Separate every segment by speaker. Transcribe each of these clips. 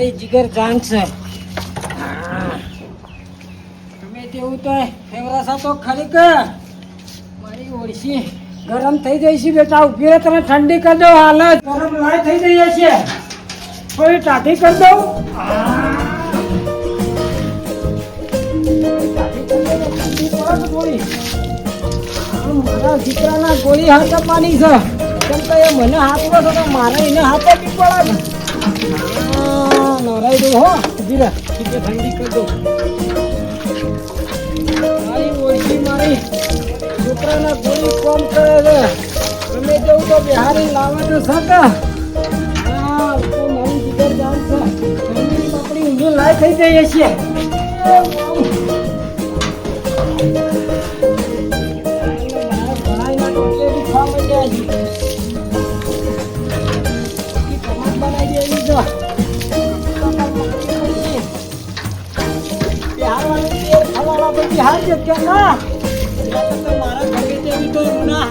Speaker 1: મારી જીગર જાન છે. તમે તેવું તો ફેવરાસા તો ખરી કે મારી ઓળશી ગરમ થઈ જાય છે બેટા. ઉભી રહે, તમે ઠંડી કરી દો. હાલ જ ગરમ લાય થઈ જઈએ છે. થોડી ટાઢી કરી દઉં. મારા દીકરાના ગોળી હાથ આપવાની છે. કેમ કે એ મને હાથવો છે તો મારે એને હાથ આપી પડે. નવરાઈ દઉં હો. ઉભી રહે, ઠંડી કરી દઉં. મારી ઓળખી મારી છોકરાના ગોળી કોમ કરે છે. તમે જેવું તો બિહારી લાવે તો શકે. હા, તો મારી જીગર જાન છે. ઠંડી આપણી ઊંધી લાય થઈ જઈએ છીએ. બિહાર છે કે ના મારા ઘરે જેવી તો ના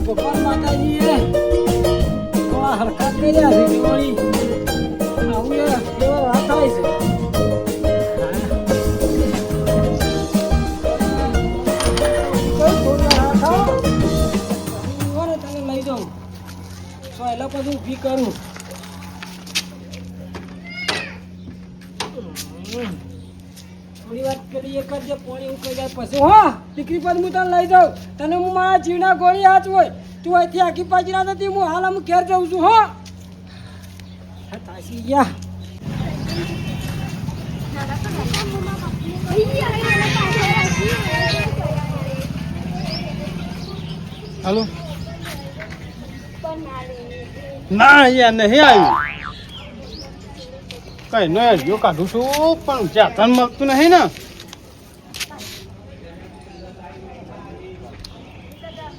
Speaker 1: ભગવાન માતાજીએ હરકત કર્યા છે. આવું એવા વાત થાય છે. તને લઈ જાઉં તો એલા પછી ઊભી કરું. થોડી વાત કરી એક જ પાણી ઉકળી જાય પછી હો દીકરી પર હું તને લઈ જાઉં. તને હું મારા જીવના ગોળી હાથ હોય તું અહીંથી આખી પાછી ના થતી. હું હાલ હું ઘેર જાઉં છું. હો તાસી ગયા.
Speaker 2: હાલો ના યાર નહીં આવ્યું. કઈ ન જો કાઢું છું પણ જાતન મળતું નહીં ને.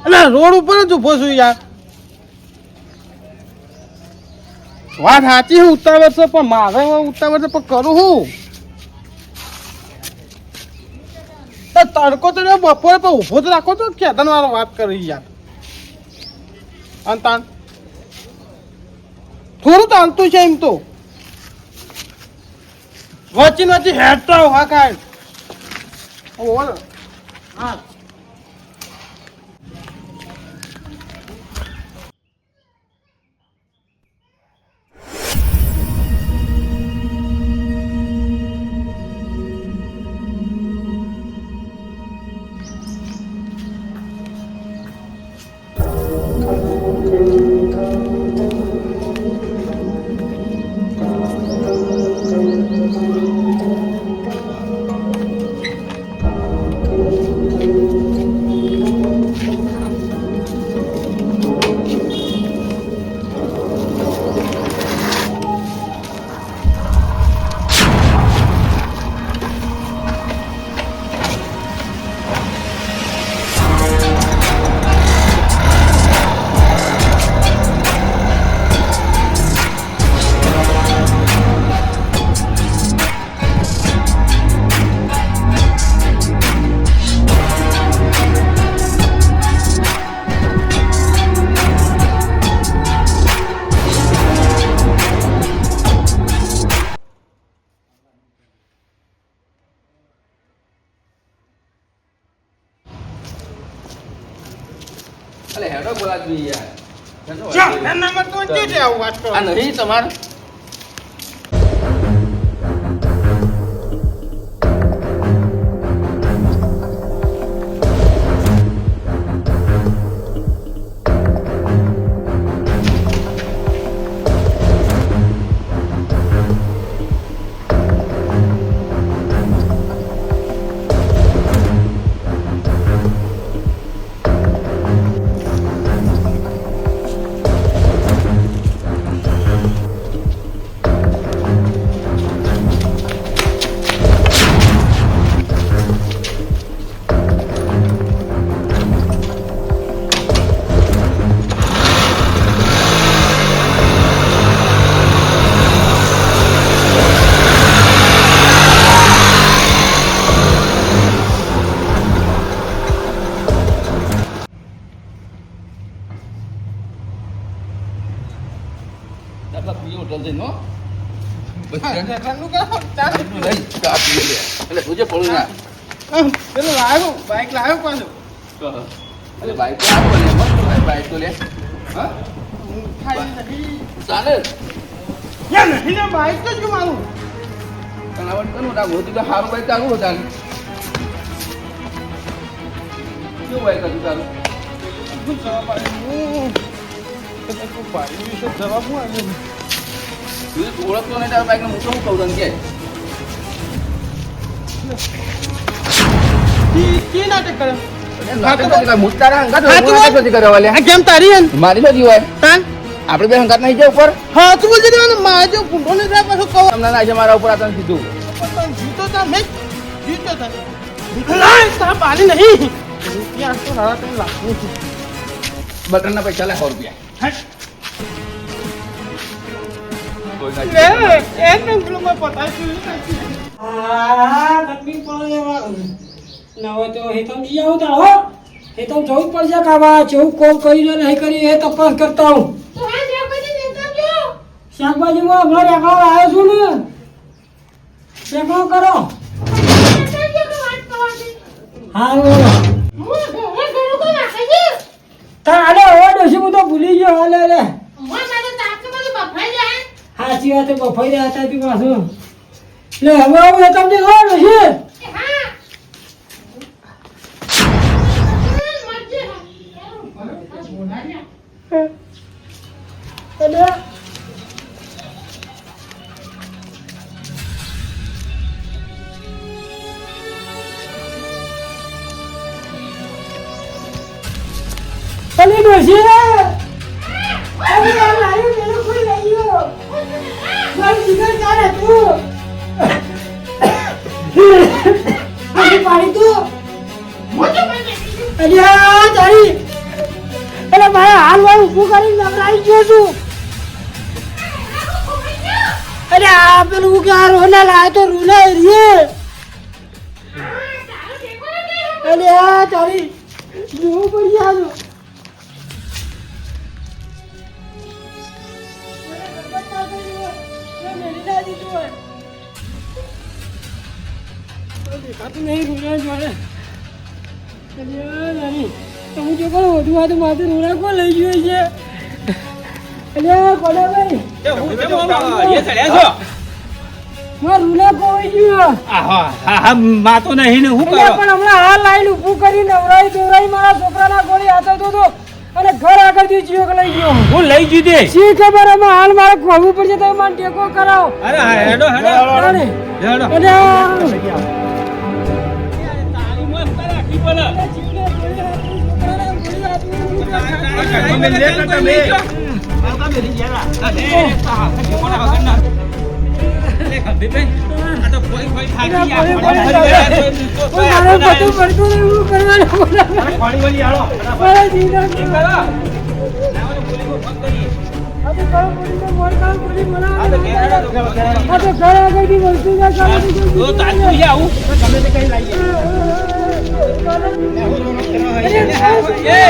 Speaker 2: એટલે રોડ ઉપર જ ઉભો છું યાર. વાત સાચી હું ઉતાવળ છે પણ મારે ઉતાવળ છે પણ કરું હું. તડકો તો બપોરે પણ ઉભો તો રાખો તો ખેતન વાળો વાત કરી યાર. અને તાન થોડું ચાલતું છે એમ તો. વચ્ચે વચ્ચે હેડ હા કાંઈ હા.
Speaker 3: અલે હેડો બોલાવી યાર.
Speaker 2: ચા નંબર તો છે આવું વાત કરો.
Speaker 3: આ નહીં તમારે હોટલ જઈને હો બસ
Speaker 2: ઘરનું કરો ચાલ
Speaker 3: લઈ ચા પી લે એટલે તુજે પડું ના
Speaker 2: પેલું લાવ્યો બાઈક લાવ્યો પાછું
Speaker 3: અરે બાઈક તો આવો લે મત બાઈક તો લે હા ચાલે
Speaker 2: યાર નથી ને બાઈક તો જ મારું
Speaker 3: કલાવટ કરું ના ગોતી તો સારું બાઈક ચાલુ હતા કેવું બાઈક હતું તારું
Speaker 2: શું જવાબ આવ્યો ભાઈ વિશે જવાબ હું આવ્યો
Speaker 3: તું ઓળખતો નહીં તારા બાઈકને હું તો શું કહું તને કે
Speaker 2: કે નાટક કરે કેમ તારી હે?
Speaker 3: મારી શું જીવાય
Speaker 2: તાન
Speaker 3: આપણે બે હંગાત નહીં જાય ઉપર
Speaker 2: હા તું બોલજે દેવાનું મારે જો ભૂંડો ને જાય પાછું કહો
Speaker 3: તમને ના છે મારા ઉપર આ તને કીધું
Speaker 2: પણ જીતો તા મેં જીતો તા ના તા પાલી નહીં રૂપિયા તો રાડા તને લાગવું છે
Speaker 3: બટનના પૈસા લે 100 રૂપિયા
Speaker 2: હટ
Speaker 3: કોઈ
Speaker 2: લે
Speaker 3: ના
Speaker 2: એક નંબર માં પતાઈ આ તકલીફ પડે ના હોય તો હેતમ દી આવું તા હો હેતમ જવું જ પડશે કાબા જેવું કોલ કરીને નહીં કરી એ તપાસ કરતા હું શાકભાજીમાં હમણાં રેકડો આવ્યો છું ને રેકડો કરો હારું તારે હવે ડોશી હું તો ભૂલી ગયો હાલે રે સાચી વાત બફાઈ રહ્યા હતા તું પાછું લે હવે આવું એ તમને ખબર ડોશી અલી ડોશી અરે યાર લાયો પેલો કોઈ લઈ ગયો મારી જીગર ચાલે તું આની પાડી તું અરે આ તારી અરે મારા હાલ વાળ ઊભું કરીને નવરાઈ ગયો છું અરે આ પેલું કે આ રોના લાયો તો રૂના એરિયે અરે આ તારી જોવું પડી આવ્યો દેખાતું નહીં રૂડા જોડે તમે જો કોણ વધુ આ તો માથે રૂડા કોણ લઈ ગયો છે અરે કોડાભાઈ મારા રૂડા કોઈ ગયો
Speaker 4: માતો નહીં ને હું
Speaker 2: પણ હમણાં હાલ લાઈન ઊભું કરી નવરાઈ દોરાઈ મારા છોકરાના ગોળી હાથો તો અને ઘર આગળથી જીવક લઈ ગયો
Speaker 4: હું લઈ જીધે
Speaker 2: શી ખબર એમાં હાલ મારે ખોવું પડશે તમે મને ટેકો કરાવો
Speaker 4: અરે હેડો હેડો
Speaker 2: અરે
Speaker 4: હેડો
Speaker 2: અરે
Speaker 4: તારી મસ્ત રાખી બોલ તમે લે તમે માતા મેરી જરા અરે પા કોના વગરના લે ખબી બે આ તો કોઈ કોઈ ખાકી આ
Speaker 2: મારે બધું પડતું એવું કરવાનું
Speaker 4: પાણી વાળી આળો
Speaker 2: મારે જીના
Speaker 4: કરો નાવાનો બોલી કો ફોન કરી
Speaker 2: આ તો કરો બોલી મોર કામ બોલી મને
Speaker 4: આ તો કેરા તો
Speaker 2: આ તો ઘર આગળથી વસ્તુ ના કામ
Speaker 4: તો તાતું ઈ આવું તમે તે કઈ લાગી એ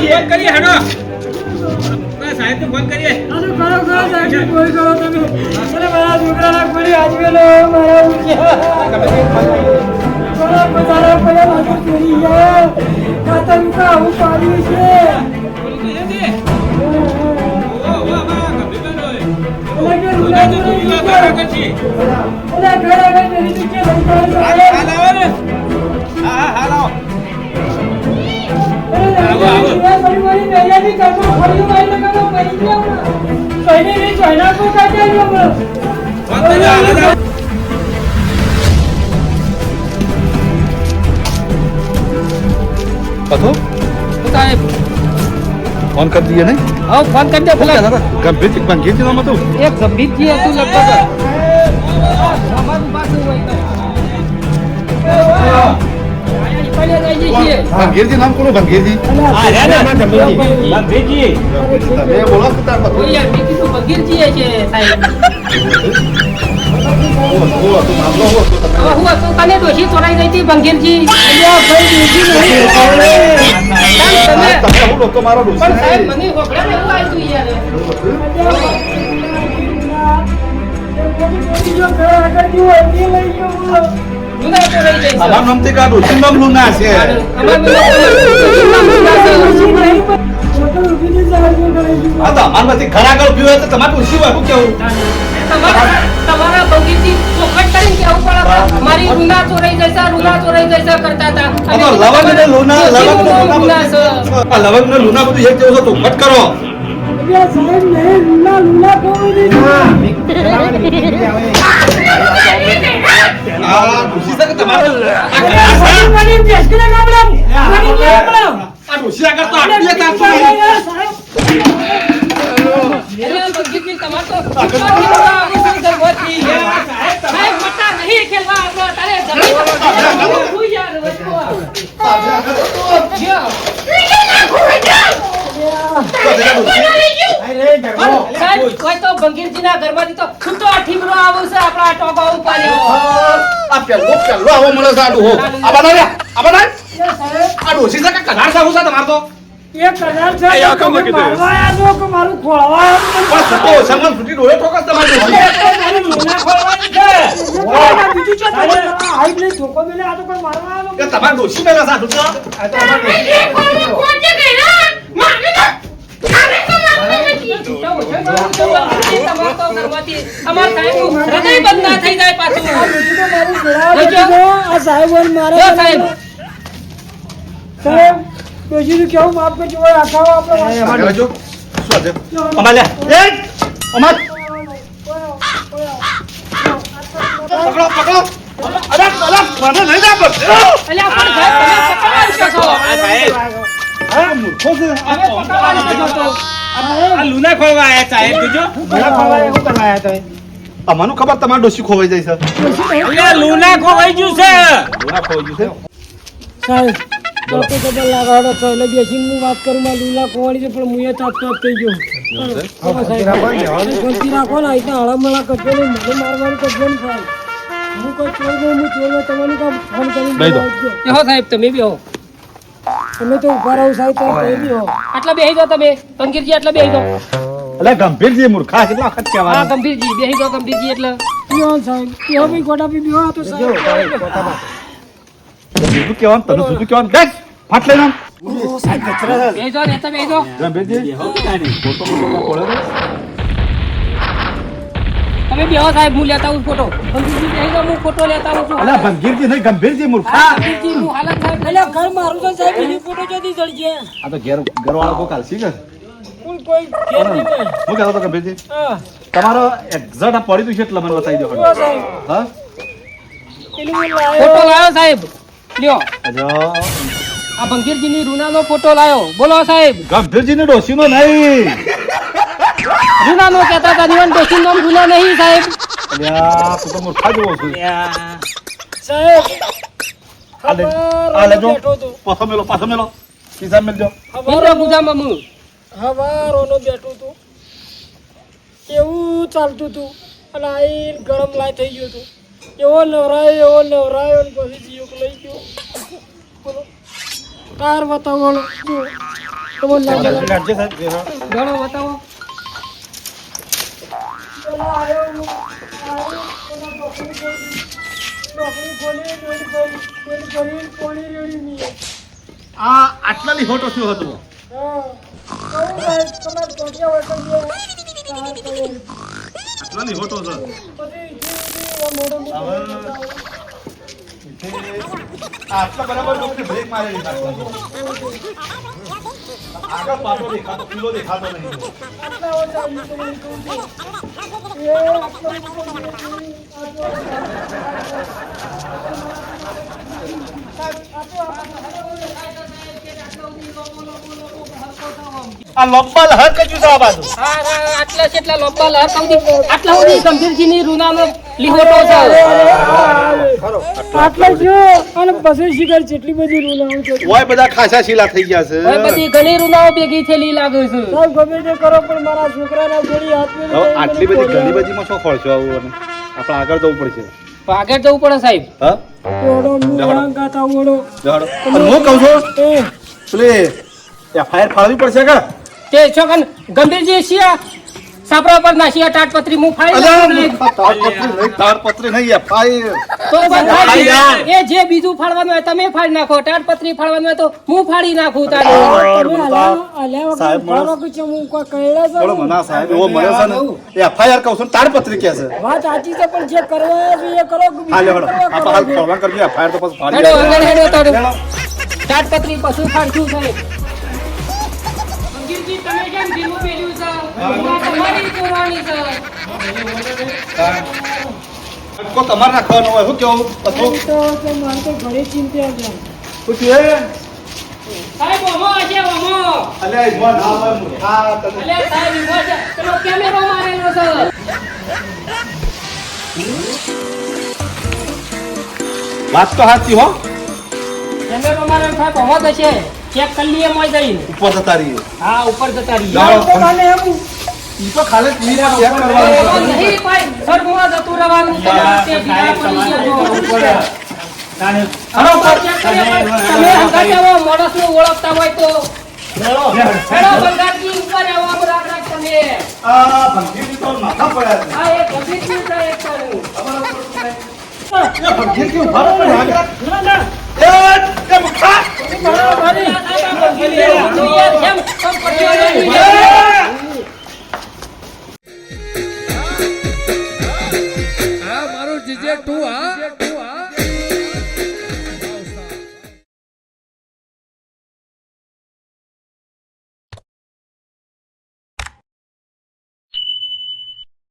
Speaker 4: ફોન કરી હેડો સાહેબ ને ફોન કરીએ
Speaker 2: આ તો કરો સાહેબ કોઈ કરો તમે અરે મારા છોકરાના ગોળી આજવેલો મારા ઉઠ્યા મારા પધારા પડ્યા માથે ચોરી ગયા કાતર કા આવું પાડ્યું છે
Speaker 5: फोन कर दिए नहीं
Speaker 4: हाँ फोन कर दे बोला
Speaker 5: गंभीर गंभीर नाम तो
Speaker 4: एक गंभीर जी है तू लगभग हमारे पास
Speaker 5: गंभीर जी नाम कौन गंभीर जी
Speaker 4: गंभीर जी
Speaker 5: मैं बोला कि तार मत
Speaker 4: यार बीती तो गंभीर जी है जे साहब
Speaker 5: हुआ तो मामला हुआ तो
Speaker 4: हुआ तो कने दोषी तोड़ाई गई थी बंगीर जी
Speaker 5: તમે હું લોકો મારો
Speaker 4: પણ સાહેબ મને વગડા ને એવું આવ્યું યાર
Speaker 2: ચોરાઈ જાય છે.
Speaker 5: અમારું નામ તે કાઢું સિંગમ લુના છે આ તો અમારમાંથી ઘણા આગળ ઉભી હોય તો તમારે ઉછી હોય શું કેવું
Speaker 2: તમારા બગીચી ચોખટ કરીને કેવું પડે મારી રૂના ચોરાઈ જશે કરતા હતા
Speaker 5: આ તો લવંગ ને લુના બધું એક જેવું છે તો ફટ કરો આ ઉછી છે કે તમારે આ ઉછી આગળ તો આટલી કાચું
Speaker 2: બગીચી તમારે તો સાહેબ મટા નહીં ખેલવા આપણો તારે જમીન યાર વસ્તુ સાહેબ કોઈ તો બંગીરજીના ઘરમાંથી તો છૂટો ઠીમરો આવો છે આપણા ટોપા ઉપાડ્યો
Speaker 5: આ પેલો આવો મળે છે આડું હો આ બનાવ્યા આ ઉછી છે કે કધાર સાહુ છે તમારે તો
Speaker 2: એક કદાચ છે મારવા આજો કે મારું ખોળવા
Speaker 5: પણ સતો સમન ફૂટી ડોળે ઠોકસ તમારે
Speaker 2: મારી લોના ખોળવાની છે બીજું છે હાઈટ લઈ ધોકો મેલે આ તો કોઈ મારવા આજો
Speaker 5: કે તમારે ડોશી મેલા સાધુ તો
Speaker 2: કેવું માફ કરજો આખા આપણે
Speaker 5: જો શું છે અમાર લે એ અમાર પકડો અરે મને લઈ જા બસ આ મૂર્ખો છે
Speaker 4: આ લુના ખોલવા આયા સાહેબ જોજો
Speaker 5: અમારું ખબર તમારે ડોશી ખોવાઈ જાય છે
Speaker 4: એટલે લુના ખોવાઈ ગયું છે
Speaker 5: લુના ખોવાઈ ગયું
Speaker 1: સાહેબ ટોપી કબર લાગાડો તો એટલે બેસીને હું વાત કરું માં લીલા કોવાડી છે પણ મુએ તાપ થઈ ગયો ગલતી રાખો ને અહીં હળમળા કરજો ને મને મારવાનું કરજો ને સાહેબ હું કોઈ ચોર નહીં હું ચોર તમને કામ ફોન કરી
Speaker 5: દઈ દો.
Speaker 2: બેહો સાહેબ તમે બેહો
Speaker 1: તમે તો ઉભા રહો સાહેબ તો કોઈ બી હો
Speaker 2: આટલા બેહી જાઓ તમે બંગીરજી આટલા બેહી જાઓ
Speaker 5: એટલે ગંભીરજી મૂર્ખા કેટલા વખત
Speaker 2: હા
Speaker 5: કહેવાનું
Speaker 2: ગંભીરજી બેહી જાઓ ગંભીરજી એટલે
Speaker 1: પીઓ સાહેબ પીઓ ભાઈ ગોડા પી પીઓ તો સાહેબ
Speaker 5: જુદું કહેવાનું તને જુદું કહેવાનું બેસ ફાટ લઈને આમ.
Speaker 2: બેહી જાઓ નેતા બેહી જાઓ
Speaker 5: ગંભીરજી ફોટો પડે
Speaker 2: તમે બેહો સાહેબ હું લેતા આવું ફોટો બંગીરજી બેહી જાઓ હું ફોટો લેતા આવું છું
Speaker 5: અલા ગંભીરજી નહીં ગંભીરજી મૂર્ખા
Speaker 2: હા ગંભીરજી હું હાલત સાહેબ
Speaker 1: એટલે ઘર મારું તો સાહેબ બીજી ફોટો જતી જડજે
Speaker 5: આ તો ઘરવાળો કોઈ કાલસી કે
Speaker 1: કોઈ કોઈ ઘેર નહીં મેં
Speaker 5: હું કહેતો હતો ગંભીરજી
Speaker 1: હા
Speaker 5: તમારો એક્ઝેક્ટ આ પડી તું છે એટલે મને બતાવી દો
Speaker 1: પીઓ સાહેબ
Speaker 5: હા
Speaker 1: પેલું હું
Speaker 2: ફોટો
Speaker 1: લાયો
Speaker 2: લાયો સાહેબ લ્યો
Speaker 5: અજો
Speaker 2: આ બંગીરજીની રૂનાનો ફોટો લાયો બોલો સાહેબ
Speaker 5: ગંભીરજીને ડોશીનો નહીં
Speaker 2: રૂનાનો કહેતા હતા નિવન ડોશીનો નામ રૂના નહીં સાહેબ
Speaker 5: અલ્યા તું તો મૂર્ખા જેવો છું
Speaker 1: સાહેબ
Speaker 5: આ લેજો
Speaker 1: બેઠો તો
Speaker 5: પાછો મેલો પીઝા મેલજો
Speaker 2: બીજા પૂજામાં હું
Speaker 1: હવારોનો બેઠો તો એવું ચાલતું હતું અને આઈને ગરમ લાય થઈ ગયો હતો એવો નવરાયો ને પછી જીવક લઈ ગયો બોલો કાર બતાવો તમને ના ગમે?
Speaker 2: ઘણો બતાવો
Speaker 1: પેલા આવ્યો હું, પેલા નોકરી ખોલી પાણી રેડી નહીં
Speaker 5: આ આટલાની ફોટો શું હતો
Speaker 1: હા કહું સાહેબ તમારે પહોંચ્યા હોય તો જે કાર કરો
Speaker 5: આટલાની ફોટો છે
Speaker 1: મોટો
Speaker 5: આટલા બરાબર લોકોને બ્રેક મારેલી આગળ પાછો દેખાતો કિલો દેખાતો નહીં
Speaker 1: આટલા ઓછા તમે કહું છું એ
Speaker 5: આ લંબા લહર કજુ છે આ બાજુ
Speaker 2: આટલા કેટલા લોબા લહર સુધી આટલા સુધી ગંભીરજીની રૂનાનો લીહોટો છે
Speaker 1: આટલા જો અને પછી શિકાર જેટલી બધી રૂલાઓ છે
Speaker 5: ઓય બધા ખાસા શીલા થઈ ગયા છે
Speaker 2: હવે બધી ઘણી રૂનાઓ ભેગી થયેલી લાગે છે
Speaker 1: સાહેબ ગમે તે કરો પણ મારા છોકરાના ગોળી હાથ મેં
Speaker 5: હવે આટલી બધી ઘણી બધીમાં શું ખોળશો આવું અને આપણે આગળ જવું પડશે
Speaker 2: આગળ જવું પડે સાહેબ
Speaker 5: હા
Speaker 1: ઓડો મુંગા ગાતા ઓડો
Speaker 5: જવાડો અને હું કહું છું
Speaker 1: એ
Speaker 5: પેલી એફઆઈઆર ફાળવી પડશે કે
Speaker 2: તે છોકન ગંભીરજી શિયા સાપરા પર નાસી આ તાટપત્રી હું ફાડી
Speaker 5: અલ્યા,
Speaker 2: નાખું ને.
Speaker 5: તાડપત્રી નહીં FIR.
Speaker 2: તો બધા
Speaker 5: યાર.
Speaker 2: એ જે બીજું ફાડવાનું હોય તમે ફાડી નાખો, તાટપત્રી ફાડવાનું હોય તો હું ફાડી નાખું તારે.
Speaker 1: તમે અલ્યા
Speaker 5: સાહેબ,
Speaker 1: વગર ફરો કે છે, હું કોઈ કહેલા છે
Speaker 5: બોલો મને આ સાહેબ એવો મળે છે ને FIR કહું છું ને તાડપત્રી કહે છે.
Speaker 1: વાત સાચી છે પણ જે કરવા છે એ કરો કે
Speaker 5: હા, લ્યો,
Speaker 1: બીજું
Speaker 5: હેડો.
Speaker 1: કરવા
Speaker 5: આપણે હાલ
Speaker 1: કરો છો.
Speaker 5: ફોરવાન કરજે, FIR તો પછી ફાડી
Speaker 2: હેડો
Speaker 5: દેજો.
Speaker 2: આગળ હેડો તારે.
Speaker 5: હેડો.
Speaker 2: તાટપત્રી પશુ ફાડશું સાહેબ. મંગીરજી, તમે કેમ ધીમું પેલ્યું છે? આ તમારી ચોરવાની છે.
Speaker 5: કોઈ તમારે રાખવાનું હોય શું કેવું બધું
Speaker 1: એમ તો કે મને તો ઘણી ચિંતા છે.
Speaker 5: શું છે
Speaker 2: સાહેબ ઓમો હશે ઓમો.
Speaker 5: અલ્યા ઈમાં ના હોય મૂર્ખા તમે.
Speaker 2: અલ્યા સાહેબ ઈમો છે. પેલો કેમેરો મારેલો છે.
Speaker 5: વાત તો સાચી હો
Speaker 2: કેમેરો મારેલો સાહેબ ઓમો જ હશે. ચેક કરી લઈએ મોય જઈને.
Speaker 5: ઉપર જતા રહીએ
Speaker 2: હા ઉપર જતા રહીએ.
Speaker 5: જાઓ.
Speaker 1: તો મને એમ
Speaker 5: ઈ તો ખાલી ચેક
Speaker 2: એવો
Speaker 5: કરવાનું
Speaker 2: નહીં ભાઈ. સરગુમાં જતું રહેવાનું છે. તે બીજા પડી જજો. હલો, ચેક કરીએ પણ તમે હંગાત આવો, માણસને ઓળખતા હોય તો હેલો બંગાળજી ઉપર આવો, આમ રાખ રાખ તમે.
Speaker 5: આ ભંગીરી તો માથા પડ્યા છે
Speaker 2: આ એક ગંભીર છે એક કરું.
Speaker 5: એ ભંગીરી ઉભા રહો પણ આગળ રાખ. એ મૂર્ખા!
Speaker 2: અરે આ સાહેબ આ ગંભીર છે યાર, કેમ કમ પડ્યો
Speaker 5: એ!
Speaker 2: યાર?
Speaker 3: આ મારું જીજે તું હા